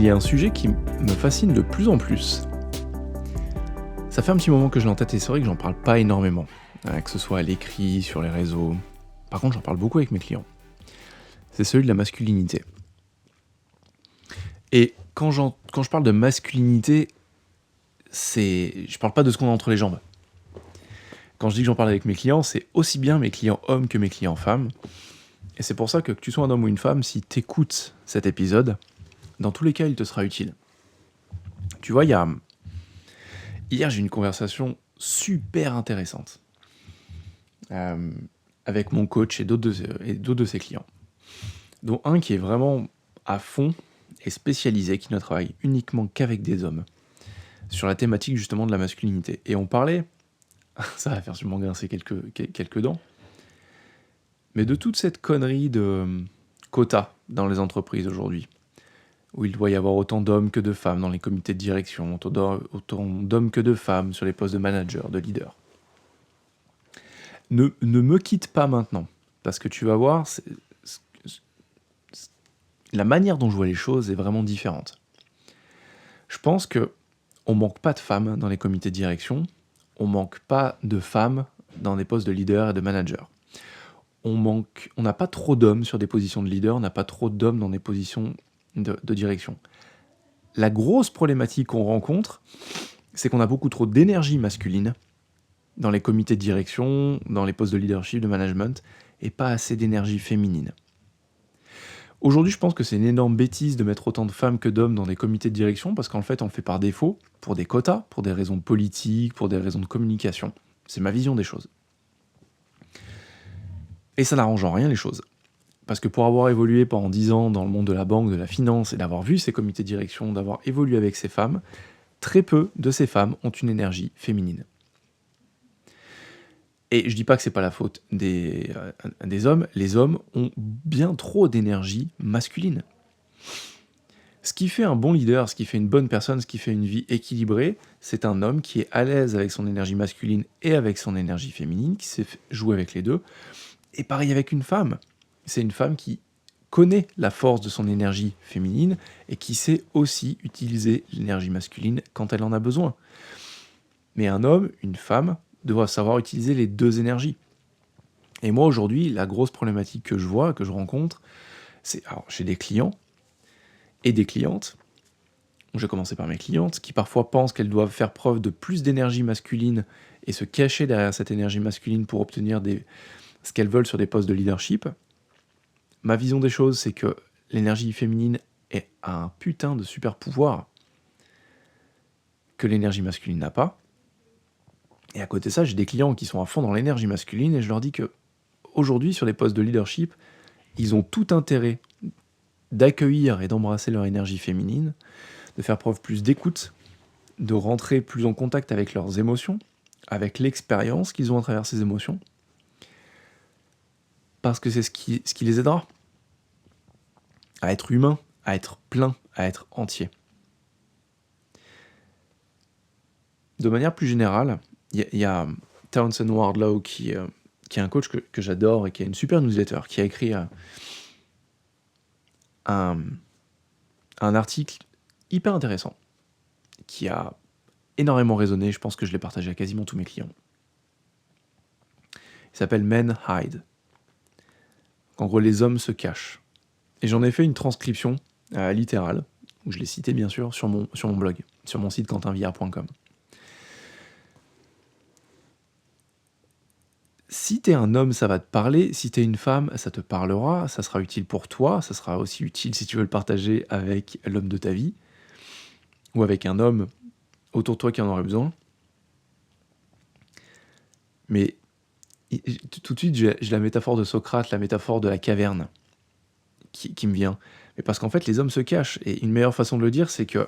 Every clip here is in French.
y a un sujet qui me fascine de plus en plus. Ça fait un petit moment que je l'ai en tête et c'est vrai que j'en parle pas énormément, que ce soit à l'écrit, sur les réseaux. Par contre, j'en parle beaucoup avec mes clients. C'est celui de la masculinité. Et quand je parle de masculinité, je parle pas de ce qu'on a entre les jambes. Quand je dis que j'en parle avec mes clients, c'est aussi bien mes clients hommes que mes clients femmes. Et c'est pour ça que tu sois un homme ou une femme, si tu écoutes cet épisode, dans tous les cas, il te sera utile. Tu vois, hier, j'ai eu une conversation super intéressante avec mon coach et d'autres de ses clients, dont un qui est vraiment à fond et spécialisé, qui ne travaille uniquement qu'avec des hommes, sur la thématique justement de la masculinité. Et on parlait, ça va faire sûrement grincer quelques dents, mais de toute cette connerie de quotas dans les entreprises aujourd'hui, où il doit y avoir autant d'hommes que de femmes dans les comités de direction, autant d'hommes que de femmes sur les postes de manager, de leader. Ne me quitte pas maintenant, parce que tu vas voir, la manière dont je vois les choses est vraiment différente. Je pense qu'on manque pas de femmes dans les comités de direction, on manque pas de femmes dans des postes de leader et de manager. On n'a pas trop d'hommes sur des positions de leader, on n'a pas trop d'hommes dans des positions de direction. La grosse problématique qu'on rencontre, c'est qu'on a beaucoup trop d'énergie masculine dans les comités de direction, dans les postes de leadership, de management, et pas assez d'énergie féminine. Aujourd'hui, je pense que c'est une énorme bêtise de mettre autant de femmes que d'hommes dans des comités de direction, parce qu'en fait, on le fait par défaut, pour des quotas, pour des raisons politiques, pour des raisons de communication. C'est ma vision des choses. Et ça n'arrange en rien les choses. Parce que pour avoir évolué pendant 10 ans dans le monde de la banque, de la finance, et d'avoir vu ces comités de direction, d'avoir évolué avec ces femmes, très peu de ces femmes ont une énergie féminine. Et je dis pas que c'est pas la faute des hommes, les hommes ont bien trop d'énergie masculine. Ce qui fait un bon leader, ce qui fait une bonne personne, ce qui fait une vie équilibrée, c'est un homme qui est à l'aise avec son énergie masculine et avec son énergie féminine, qui sait jouer avec les deux. Et pareil avec une femme. C'est une femme qui connaît la force de son énergie féminine et qui sait aussi utiliser l'énergie masculine quand elle en a besoin. Mais un homme, une femme, doivent savoir utiliser les deux énergies. Et moi aujourd'hui, la grosse problématique que je vois, que je rencontre, c'est alors chez des clients et des clientes. Je vais commencer par mes clientes qui parfois pensent qu'elles doivent faire preuve de plus d'énergie masculine et se cacher derrière cette énergie masculine pour obtenir ce qu'elles veulent sur des postes de leadership. Ma vision des choses, c'est que l'énergie féminine a un putain de super pouvoir que l'énergie masculine n'a pas. Et à côté de ça, j'ai des clients qui sont à fond dans l'énergie masculine et je leur dis que aujourd'hui, sur les postes de leadership, ils ont tout intérêt d'accueillir et d'embrasser leur énergie féminine, de faire preuve plus d'écoute, de rentrer plus en contact avec leurs émotions, avec l'expérience qu'ils ont à travers ces émotions, parce que c'est ce qui les aidera à être humain, à être plein, à être entier. De manière plus générale, il y a Townsend Wardlow qui est un coach que j'adore et qui a une super newsletter, qui a écrit un article hyper intéressant, qui a énormément résonné, je pense que je l'ai partagé à quasiment tous mes clients. Il s'appelle Men Hide. En gros, les hommes se cachent. Et j'en ai fait une transcription littérale, où je l'ai cité bien sûr, sur mon blog, sur mon site quentinvillard.com. Si t'es un homme, ça va te parler. Si t'es une femme, ça te parlera. Ça sera utile pour toi. Ça sera aussi utile si tu veux le partager avec l'homme de ta vie. Ou avec un homme autour de toi qui en aurait besoin. Mais tout de suite, j'ai la métaphore de Socrate, la métaphore de la caverne qui me vient. Mais parce qu'en fait, les hommes se cachent. Et une meilleure façon de le dire, c'est que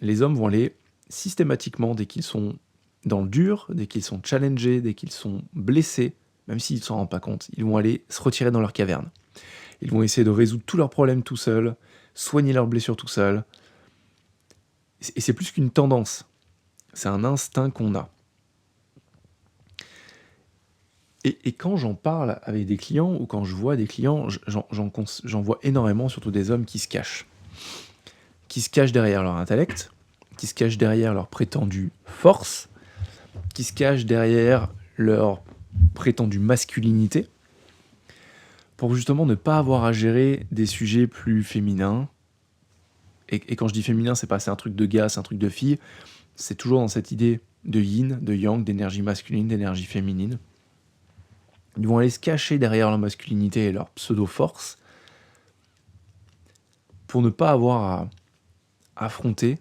les hommes vont aller systématiquement, dès qu'ils sont dans le dur, dès qu'ils sont challengés, dès qu'ils sont blessés, même s'ils ne s'en rendent pas compte, ils vont aller se retirer dans leur caverne. Ils vont essayer de résoudre tous leurs problèmes tout seuls, soigner leurs blessures tout seuls. Et c'est plus qu'une tendance. C'est un instinct qu'on a. Et quand j'en parle avec des clients, ou quand je vois des clients, j'en vois énormément, surtout des hommes qui se qui se cachent derrière leur intellect, qui se cachent derrière leur prétendue force, qui se cachent derrière leur prétendue masculinité, pour justement ne pas avoir à gérer des sujets plus féminins. Et quand je dis féminin, c'est pas c'est un truc de gars, c'est un truc de fille, c'est toujours dans cette idée de yin, de yang, d'énergie masculine, d'énergie féminine. Ils vont aller se cacher derrière leur masculinité et leur pseudo-force pour ne pas avoir à affronter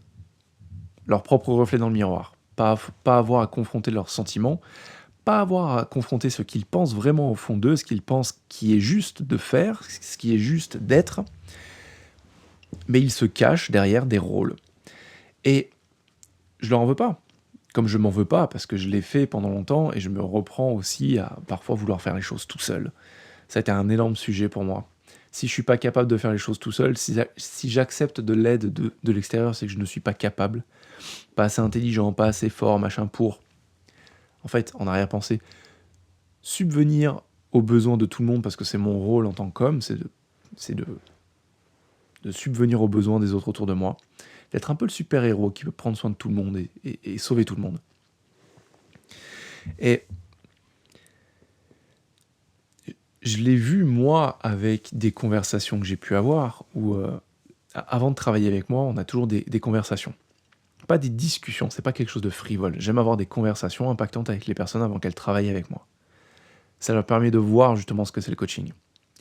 leur propre reflet dans le miroir, pas avoir à confronter leurs sentiments, pas avoir à confronter ce qu'ils pensent vraiment au fond d'eux, ce qu'ils pensent qui est juste de faire, ce qui est juste d'être, mais ils se cachent derrière des rôles. Et je leur en veux pas, comme je m'en veux pas, parce que je l'ai fait pendant longtemps, et je me reprends aussi à parfois vouloir faire les choses tout seul. Ça a été un énorme sujet pour moi. Si je suis pas capable de faire les choses tout seul, si j'accepte de l'aide de l'extérieur, c'est que je ne suis pas capable, pas assez intelligent, pas assez fort, machin, pour, en fait, en arrière-pensée, subvenir aux besoins de tout le monde, parce que c'est mon rôle en tant qu'homme, c'est de subvenir aux besoins des autres autour de moi, d'être un peu le super-héros qui peut prendre soin de tout le monde et sauver tout le monde. Et je l'ai vu, moi, avec des conversations que j'ai pu avoir, où, avant de travailler avec moi, on a toujours des conversations. Pas des discussions, c'est pas quelque chose de frivole. J'aime avoir des conversations impactantes avec les personnes avant qu'elles travaillent avec moi. Ça leur permet de voir justement ce que c'est le coaching,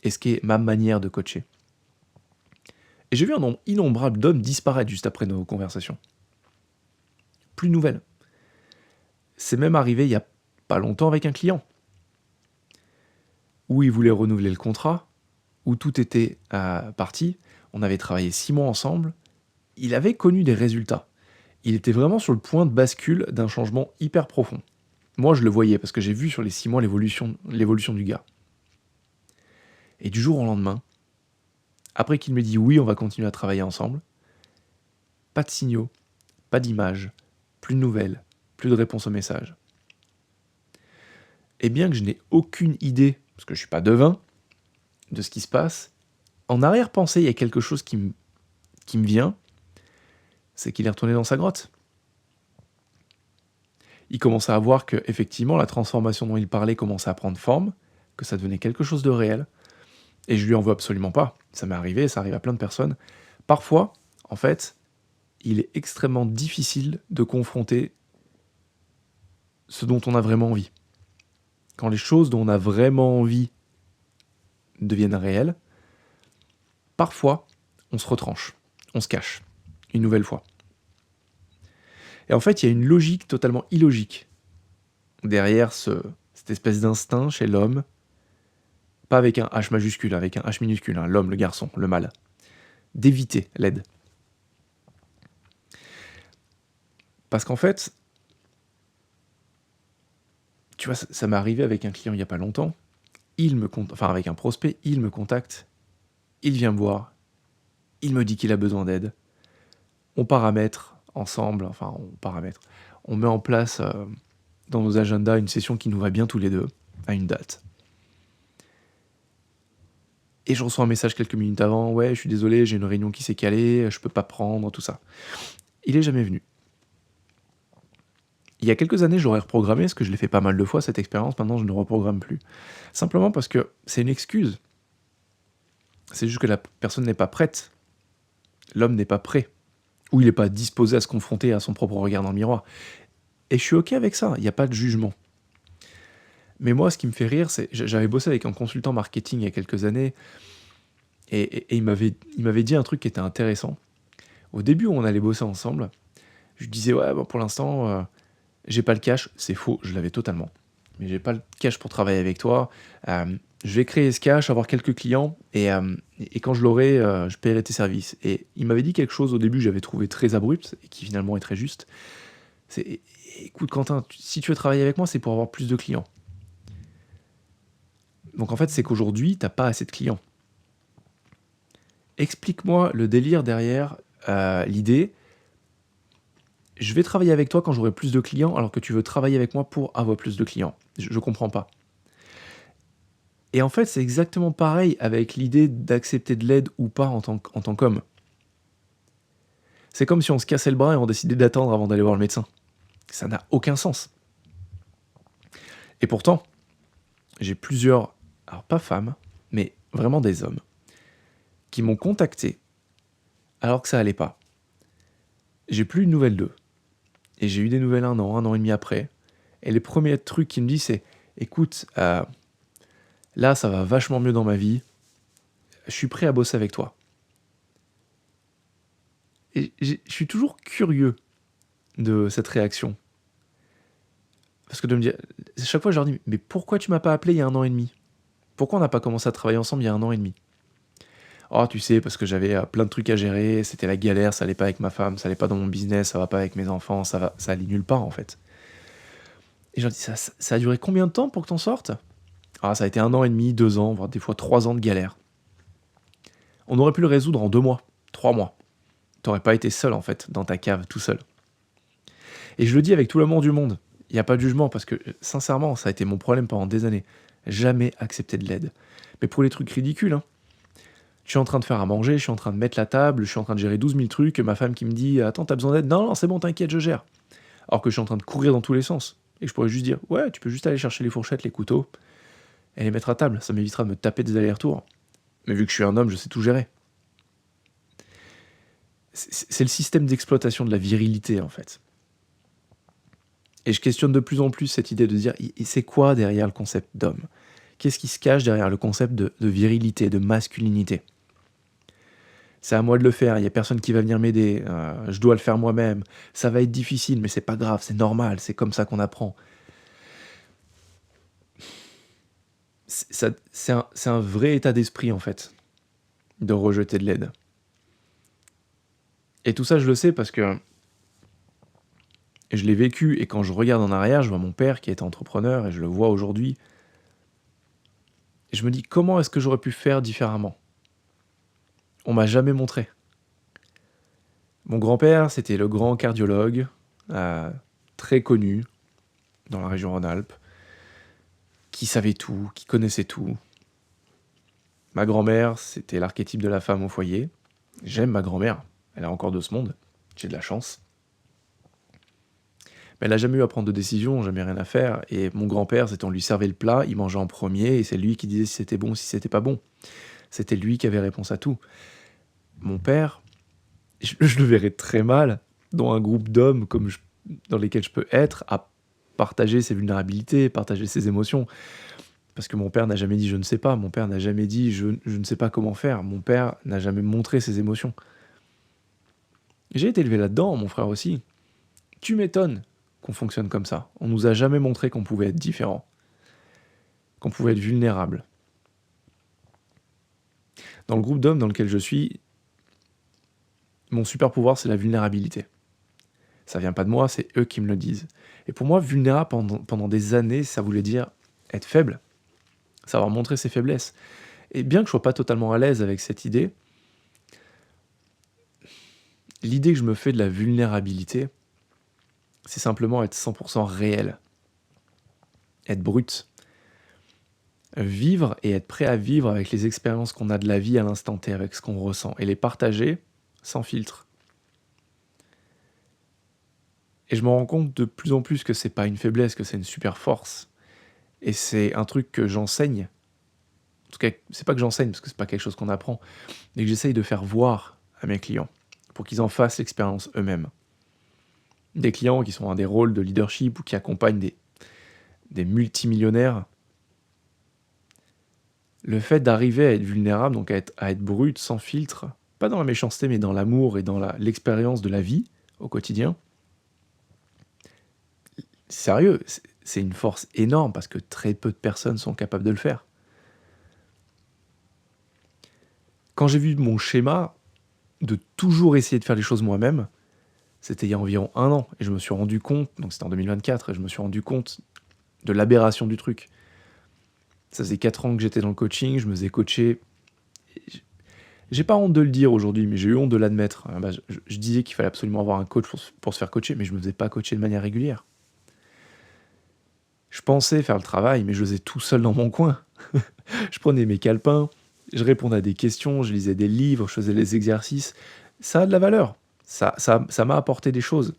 et ce qui est ma manière de coacher. Et j'ai vu un nombre innombrable d'hommes disparaître juste après nos conversations. Plus de nouvelles. C'est même arrivé il y a pas longtemps avec un client, où il voulait renouveler le contrat, où tout était parti, on avait travaillé 6 mois ensemble, il avait connu des résultats. Il était vraiment sur le point de bascule d'un changement hyper profond. Moi, je le voyais, parce que j'ai vu sur les 6 mois l'évolution du gars. Et du jour au lendemain, après qu'il me dit oui, on va continuer à travailler ensemble, pas de signaux, pas d'images, plus de nouvelles, plus de réponses aux messages. Et bien que je n'ai aucune idée, parce que je ne suis pas devin, de ce qui se passe, en arrière-pensée, il y a quelque chose qui me vient, c'est qu'il est retourné dans sa grotte. Il commençait à voir que, effectivement, la transformation dont il parlait commençait à prendre forme, que ça devenait quelque chose de réel, et je lui en veux absolument pas. Ça m'est arrivé, ça arrive à plein de personnes. Parfois, en fait, il est extrêmement difficile de confronter ce dont on a vraiment envie. Quand les choses dont on a vraiment envie deviennent réelles, parfois, on se retranche, on se cache, une nouvelle fois. Et en fait, il y a une logique totalement illogique derrière cette espèce d'instinct chez l'homme, pas avec un H majuscule, avec un H minuscule, hein, l'homme, le garçon, le mâle, d'éviter l'aide. Parce qu'en fait, tu vois, ça m'est arrivé avec un client il n'y a pas longtemps, avec un prospect, il me contacte, il vient me voir, il me dit qu'il a besoin d'aide, on paramètre ensemble, on met en place dans nos agendas une session qui nous va bien tous les deux, à une date. Et je reçois un message quelques minutes avant, ouais, je suis désolé, j'ai une réunion qui s'est calée, je peux pas prendre, tout ça. Il est jamais venu. Il y a quelques années, je l'aurais reprogrammé, parce que je l'ai fait pas mal de fois, cette expérience, maintenant je ne reprogramme plus. Simplement parce que c'est une excuse. C'est juste que la personne n'est pas prête. L'homme n'est pas prêt. Ou il n'est pas disposé à se confronter à son propre regard dans le miroir. Et je suis OK avec ça, il n'y a pas de jugement. Mais moi, ce qui me fait rire, c'est... J'avais bossé avec un consultant marketing il y a quelques années, et il m'avait dit un truc qui était intéressant. Au début, où on allait bosser ensemble, je lui disais, ouais, bon, pour l'instant... j'ai pas le cash, c'est faux, je l'avais totalement. Mais j'ai pas le cash pour travailler avec toi. Je vais créer ce cash, avoir quelques clients, et quand je l'aurai, je paierai tes services. Et il m'avait dit quelque chose au début, j'avais trouvé très abrupt, et qui finalement est très juste. C'est, écoute Quentin, si tu veux travailler avec moi, c'est pour avoir plus de clients. Donc en fait, c'est qu'aujourd'hui, t'as pas assez de clients. Explique-moi le délire derrière l'idée. Je vais travailler avec toi quand j'aurai plus de clients, alors que tu veux travailler avec moi pour avoir plus de clients. Je comprends pas. Et en fait, c'est exactement pareil avec l'idée d'accepter de l'aide ou pas en tant qu'homme. C'est comme si on se cassait le bras et on décidait d'attendre avant d'aller voir le médecin. Ça n'a aucun sens. Et pourtant, j'ai plusieurs, alors pas femmes, mais vraiment des hommes, qui m'ont contacté alors que ça allait pas. J'ai plus de nouvelles d'eux. Et j'ai eu des nouvelles un an et demi après. Et les premiers trucs qu'ils me disent, c'est écoute, là ça va vachement mieux dans ma vie, je suis prêt à bosser avec toi. Et je suis toujours curieux de cette réaction. Parce que de me dire, chaque fois je leur dis, mais pourquoi tu m'as pas appelé il y a un an et demi? Pourquoi on n'a pas commencé à travailler ensemble il y a un an et demi? Oh, tu sais, parce que j'avais plein de trucs à gérer, c'était la galère, ça allait pas avec ma femme, ça allait pas dans mon business, ça va pas avec mes enfants, ça allait nulle part en fait. Et je leur dis, ça a duré combien de temps pour que t'en sortes? Ah, ça a été un an et demi, 2 ans, voire des fois 3 ans de galère. On aurait pu le résoudre en 2 mois, 3 mois. T'aurais pas été seul en fait, dans ta cave, tout seul. Et je le dis avec tout l'amour du monde. Il n'y a pas de jugement parce que, sincèrement, ça a été mon problème pendant des années. Jamais accepter de l'aide. Mais pour les trucs ridicules, hein. Je suis en train de faire à manger, je suis en train de mettre la table, je suis en train de gérer 12 000 trucs, ma femme qui me dit attends, t'as besoin d'aide? Non, non, c'est bon, t'inquiète, je gère. Alors que je suis en train de courir dans tous les sens. Et que je pourrais juste dire ouais, tu peux juste aller chercher les fourchettes, les couteaux, et les mettre à table. Ça m'évitera de me taper des allers-retours. Mais vu que je suis un homme, je sais tout gérer. C'est le système d'exploitation de la virilité, en fait. Et je questionne de plus en plus cette idée de dire c'est quoi derrière le concept d'homme? Qu'est-ce qui se cache derrière le concept de virilité, de masculinité? C'est à moi de le faire, il n'y a personne qui va venir m'aider, je dois le faire moi-même, ça va être difficile, mais c'est pas grave, c'est normal, c'est comme ça qu'on apprend. C'est un vrai état d'esprit, en fait, de rejeter de l'aide. Et tout ça, je le sais parce que je l'ai vécu, et quand je regarde en arrière, je vois mon père qui était entrepreneur, et je le vois aujourd'hui, et je me dis, comment est-ce que j'aurais pu faire différemment? On m'a jamais montré. Mon grand-père, c'était le grand cardiologue, très connu dans la région Rhône-Alpes, qui savait tout, qui connaissait tout. Ma grand-mère, c'était l'archétype de la femme au foyer. J'aime ma grand-mère, elle est encore de ce monde, j'ai de la chance. Mais elle n'a jamais eu à prendre de décision, jamais rien à faire. Et mon grand-père, c'était on lui servait le plat, il mangeait en premier, et c'est lui qui disait si c'était bon ou si c'était pas bon. C'était lui qui avait réponse à tout. Mon père, je le verrais très mal dans un groupe d'hommes dans lesquels je peux être, à partager ses vulnérabilités, partager ses émotions. Parce que mon père n'a jamais dit je ne sais pas, mon père n'a jamais dit je ne sais pas comment faire, mon père n'a jamais montré ses émotions. J'ai été élevé là-dedans, mon frère aussi. Tu m'étonnes qu'on fonctionne comme ça. On nous a jamais montré qu'on pouvait être différent, qu'on pouvait être vulnérable. Dans le groupe d'hommes dans lequel je suis, mon super pouvoir, c'est la vulnérabilité. Ça vient pas de moi, c'est eux qui me le disent. Et pour moi, vulnérable pendant des années, ça voulait dire être faible, savoir montrer ses faiblesses. Et bien que je sois pas totalement à l'aise avec cette idée, l'idée que je me fais de la vulnérabilité, c'est simplement être 100% réel, être brut, vivre et être prêt à vivre avec les expériences qu'on a de la vie à l'instant T, avec ce qu'on ressent, et les partager sans filtre. Et je me rends compte de plus en plus que c'est pas une faiblesse, que c'est une super force. Et c'est un truc que j'enseigne. En tout cas, c'est pas que j'enseigne, parce que c'est pas quelque chose qu'on apprend, mais que j'essaye de faire voir à mes clients, pour qu'ils en fassent l'expérience eux-mêmes. Des clients qui sont dans des rôles de leadership ou qui accompagnent des multimillionnaires. Le fait d'arriver à être vulnérable, donc à être brut, sans filtre, pas dans la méchanceté, mais dans l'amour et dans l'expérience de la vie au quotidien, sérieux, c'est une force énorme parce que très peu de personnes sont capables de le faire. Quand j'ai vu mon schéma de toujours essayer de faire les choses moi-même, c'était il y a environ 1 an, et je me suis rendu compte, donc c'était en 2024, et je me suis rendu compte de l'aberration du truc. Ça faisait 4 ans que j'étais dans le coaching, je me faisais coacher. J'ai pas honte de le dire aujourd'hui, mais j'ai eu honte de l'admettre. Je disais qu'il fallait absolument avoir un coach pour se faire coacher, mais je me faisais pas coacher de manière régulière. Je pensais faire le travail, mais je le faisais tout seul dans mon coin. Je prenais mes calepins, je répondais à des questions, je lisais des livres, je faisais les exercices. Ça a de la valeur. Ça m'a apporté des choses.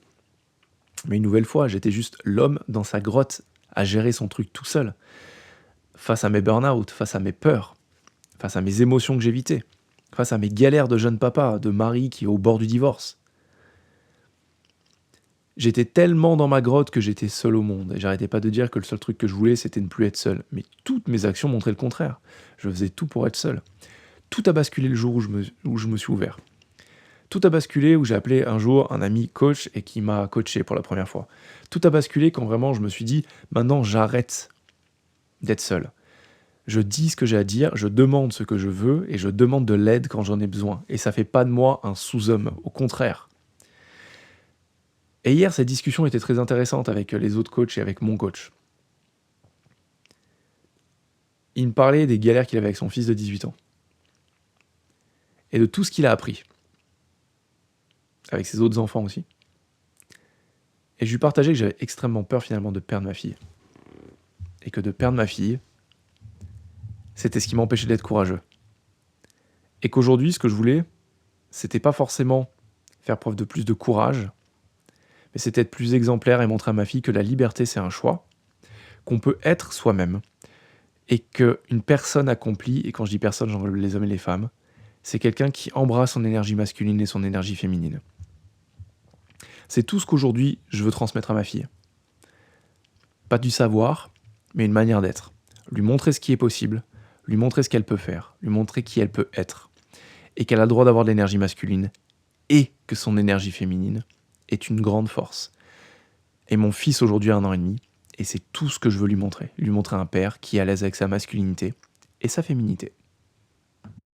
Mais une nouvelle fois, j'étais juste l'homme dans sa grotte à gérer son truc tout seul, face à mes burn-out, face à mes peurs, face à mes émotions que j'évitais, face à mes galères de jeune papa, de mari qui est au bord du divorce. J'étais tellement dans ma grotte que j'étais seul au monde, et j'arrêtais pas de dire que le seul truc que je voulais, c'était ne plus être seul. Mais toutes mes actions montraient le contraire. Je faisais tout pour être seul. Tout a basculé le jour où je me suis ouvert. Tout a basculé où j'ai appelé un jour un ami coach et qui m'a coaché pour la première fois. Tout a basculé quand vraiment je me suis dit, maintenant j'arrête d'être seul. Je dis ce que j'ai à dire, je demande ce que je veux et je demande de l'aide quand j'en ai besoin. Et ça fait pas de moi un sous-homme, au contraire. Et hier, cette discussion était très intéressante avec les autres coachs et avec mon coach. Il me parlait des galères qu'il avait avec son fils de 18 ans. Et de tout ce qu'il a appris. Avec ses autres enfants aussi. Et je lui partageais que j'avais extrêmement peur finalement de perdre ma fille. Et que de perdre ma fille, c'était ce qui m'empêchait d'être courageux. Et qu'aujourd'hui, ce que je voulais, c'était pas forcément faire preuve de plus de courage, mais c'était être plus exemplaire et montrer à ma fille que la liberté, c'est un choix, qu'on peut être soi-même, et qu'une personne accomplie, et quand je dis personne, j'englobe les hommes et les femmes, c'est quelqu'un qui embrasse son énergie masculine et son énergie féminine. C'est tout ce qu'aujourd'hui je veux transmettre à ma fille. Pas du savoir, mais une manière d'être. Lui montrer ce qui est possible, lui montrer ce qu'elle peut faire, lui montrer qui elle peut être, et qu'elle a le droit d'avoir de l'énergie masculine, et que son énergie féminine est une grande force. Et mon fils aujourd'hui a 1 an et demi, et c'est tout ce que je veux lui montrer un père qui est à l'aise avec sa masculinité et sa féminité.